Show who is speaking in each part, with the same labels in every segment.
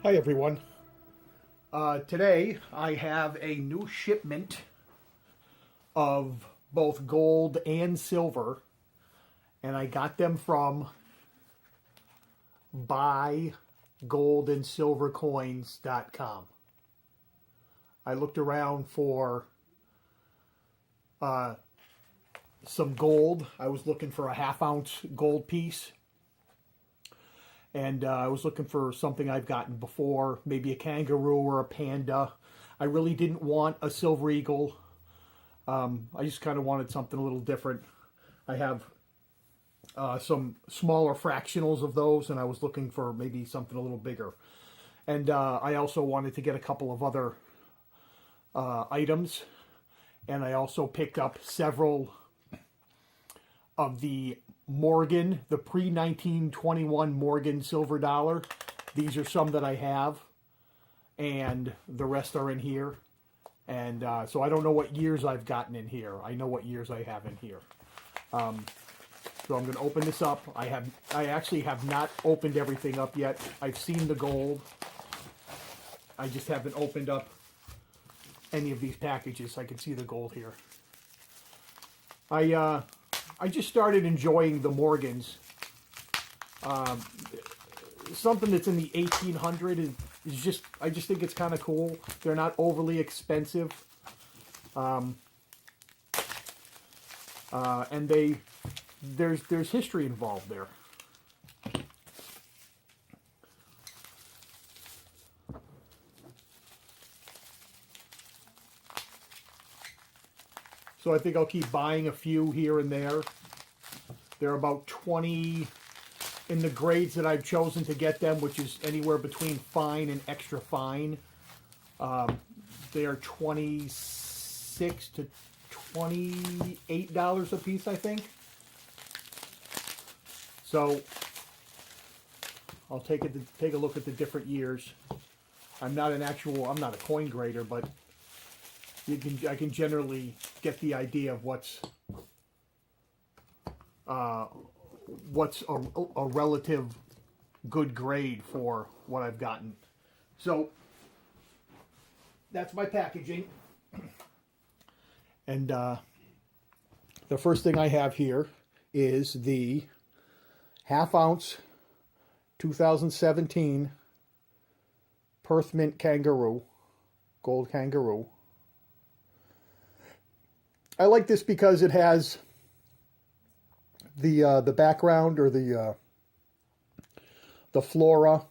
Speaker 1: Hi everyone. Today I have a new shipment of both gold and silver, and I got them from buygoldsandsilvercoins.com. I looked around for some gold. I was looking for a half-ounce gold piece. And I was looking for something I've gotten before, maybe a kangaroo or a panda. I really didn't want a silver eagle. I just kind of wanted something a little different. I have some smaller fractionals of those, and I was looking for maybe something a little bigger. And I also wanted to get a couple of other items. And I also picked up several of the Morgan, the pre-1921 Morgan silver dollar. These are some that I have, and the rest are in here. And so I don't know what years I've gotten in here. I know what years I have in here. So I'm going to open this up. I actually have not opened everything up yet. I've seen the gold. I just haven't opened up any of these packages. I can see the gold here. I just started enjoying the Morgans. Something that's in the 1800 is just, I just think it's kind of cool. They're not overly expensive. And there's history involved there. So I think I'll keep buying a few here and there. They're about 20 in the grades that I've chosen to get them, which is anywhere between fine and extra fine. They are $26 to $28 a piece, I think. So I'll take a look at the different years. I'm not a coin grader, but I can generally get the idea of what's a relative good grade for what I've gotten. So that's my packaging. And the first thing I have here is the half-ounce 2017 Perth Mint Kangaroo, gold Kangaroo. I like this because it has the background, or the flora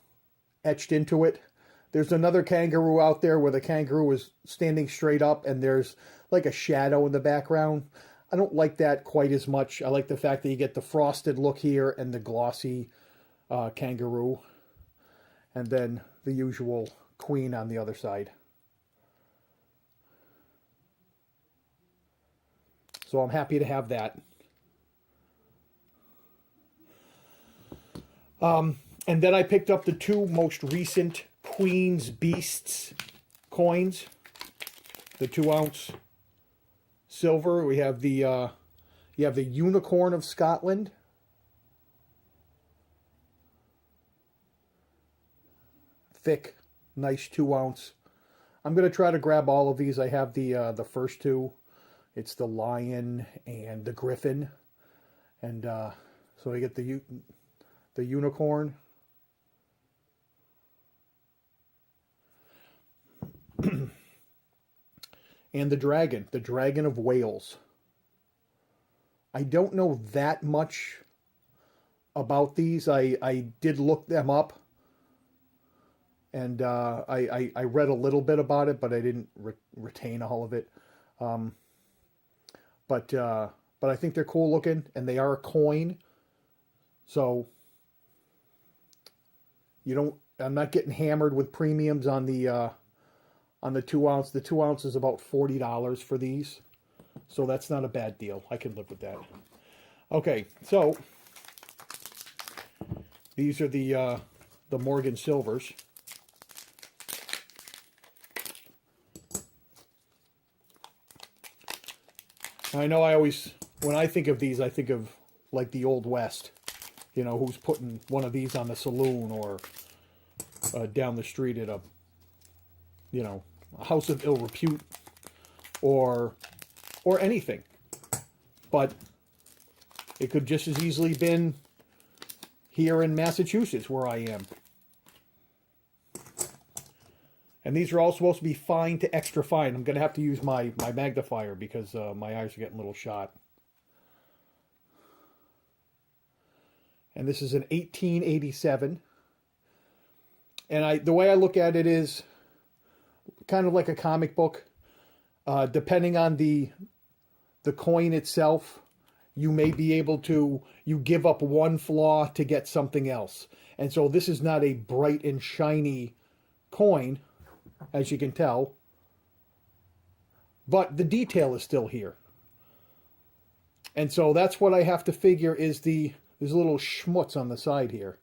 Speaker 1: etched into it. There's another kangaroo out there where the kangaroo is standing straight up and there's like a shadow in the background. I don't like that quite as much. I like the fact that you get the frosted look here and the glossy kangaroo, and then the usual queen on the other side. So I'm happy to have that. And then I picked up the two most recent Queen's Beasts coins. The 2-ounce silver. We have the you have the Unicorn of Scotland. Thick, nice 2-ounce. I'm going to try to grab all of these. I have the first two. It's the lion and the griffin, and so I get the unicorn, and the dragon of Wales. I don't know that much about these. I did look them up, and I read a little bit about it, but I didn't retain all of it. But I think they're cool looking, and they are a coin. So I'm not getting hammered with premiums on the 2-ounce. The 2-ounce is about $40 for these. So that's not a bad deal. I can live with that. Okay, so these are the Morgan Silvers. I know when I think of these, I think of like the Old West. You know, who's putting one of these on the saloon, or down the street at a, you know, a house of ill repute or anything. But it could just as easily been here in Massachusetts where I am. And these are all supposed to be fine to extra fine. I'm going to have to use my magnifier because my eyes are getting a little shot. And this is an 1887. And the way I look at it is kind of like a comic book. Depending on the coin itself, you may be able to, you give up one flaw to get something else. And so this is not a bright and shiny coin, as you can tell, but the detail is still here. And so that's what I have to figure is there's a little schmutz on the side here.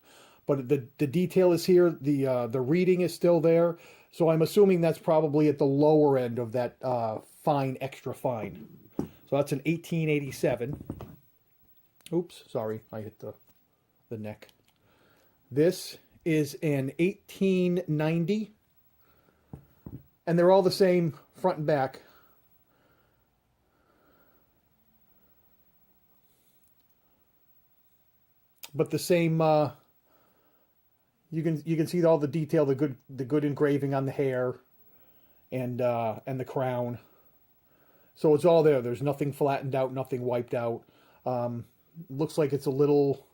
Speaker 1: But the detail is here, the reading is still there, so I'm assuming that's probably at the lower end of that fine, extra fine. So that's an 1887. Oops, sorry, I hit the neck. This is an 1890. And they're all the same front and back. But the same, you can see all the detail, the good engraving on the hair and the crown. So it's all there. There's nothing flattened out, nothing wiped out. Looks like it's a little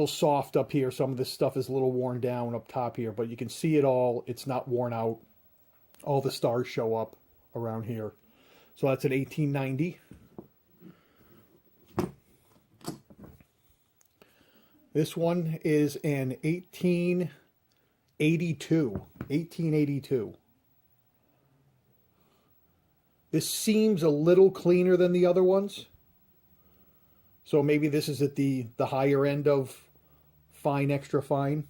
Speaker 1: soft up here. Some of this stuff is a little worn down up top here, but you can see it all. It's not worn out. All the stars show up around here. So that's an 1890. This one is an 1882. 1882. This seems a little cleaner than the other ones. So maybe this is at the higher end of fine, extra fine.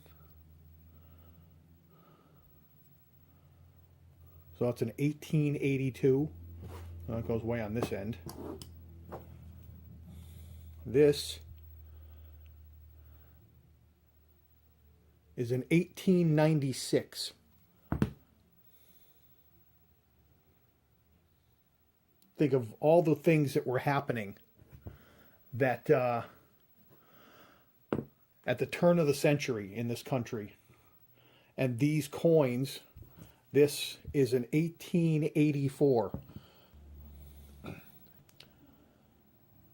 Speaker 1: So that's an 1882. That goes way on this end. This is an 1896. Think of all the things that were happening that at the turn of the century in this country. And these coins, this is an 1884.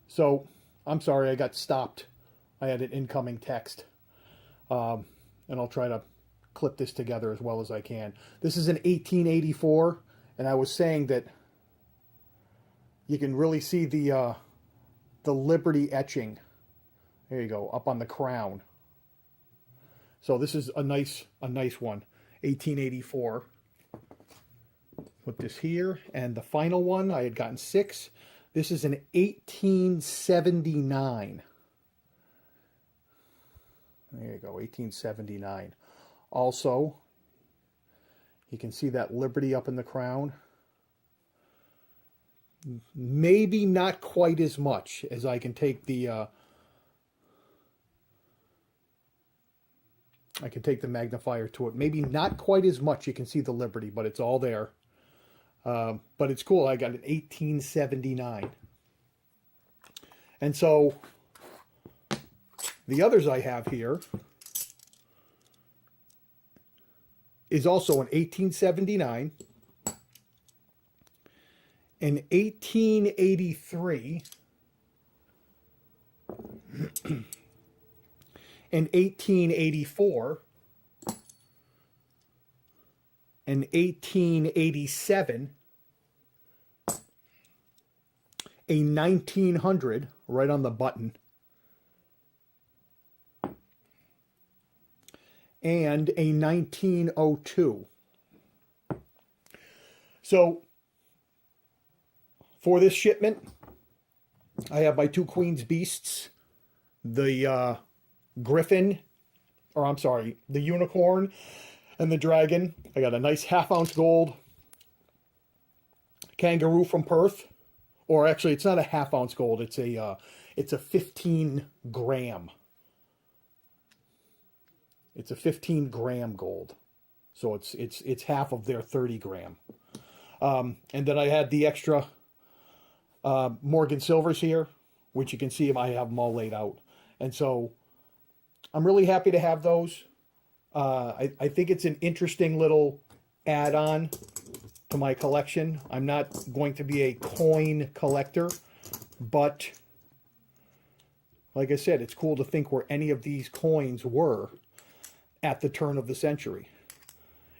Speaker 1: So, I'm sorry, I got stopped. I had an incoming text. And I'll try to clip this together as well as I can. This is an 1884, and I was saying that you can really see the Liberty etching. There you go, up on the crown. So this is a nice one, 1884. Put this here, and the final one, I had gotten 6. This is an 1879. There you go, 1879. Also, you can see that Liberty up in the crown. Maybe not quite as much as I can take the magnifier to it. Maybe not quite as much. You can see the Liberty, but it's all there. But it's cool. I got an 1879. And so the others I have here is also an 1879, an 1883, an 1884, an 1887, a 1900, right on the button, and a 1902. So, for this shipment, I have my 2 Queen's Beasts, the Griffin, or I'm sorry, the Unicorn and the Dragon. I got a nice 1/2 ounce gold Kangaroo from Perth. Or actually, it's not a 1/2 ounce gold. It's a 15 gram. It's a 15-gram gold. So it's half of their 30-gram. And then I had the extra Morgan silvers here, which you can see I have them all laid out. And so I'm really happy to have those. I think it's an interesting little add-on to my collection. I'm not going to be a coin collector, but like I said, it's cool to think where any of these coins were at the turn of the century.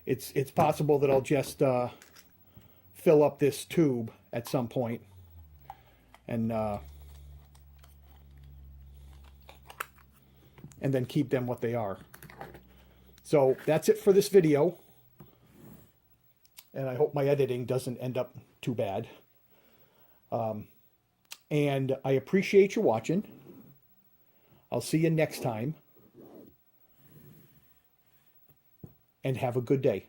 Speaker 1: It's possible that I'll just fill up this tube at some point and then keep them what they are. So that's it for this video. And I hope my editing doesn't end up too bad. And I appreciate you watching. I'll see you next time. And have a good day.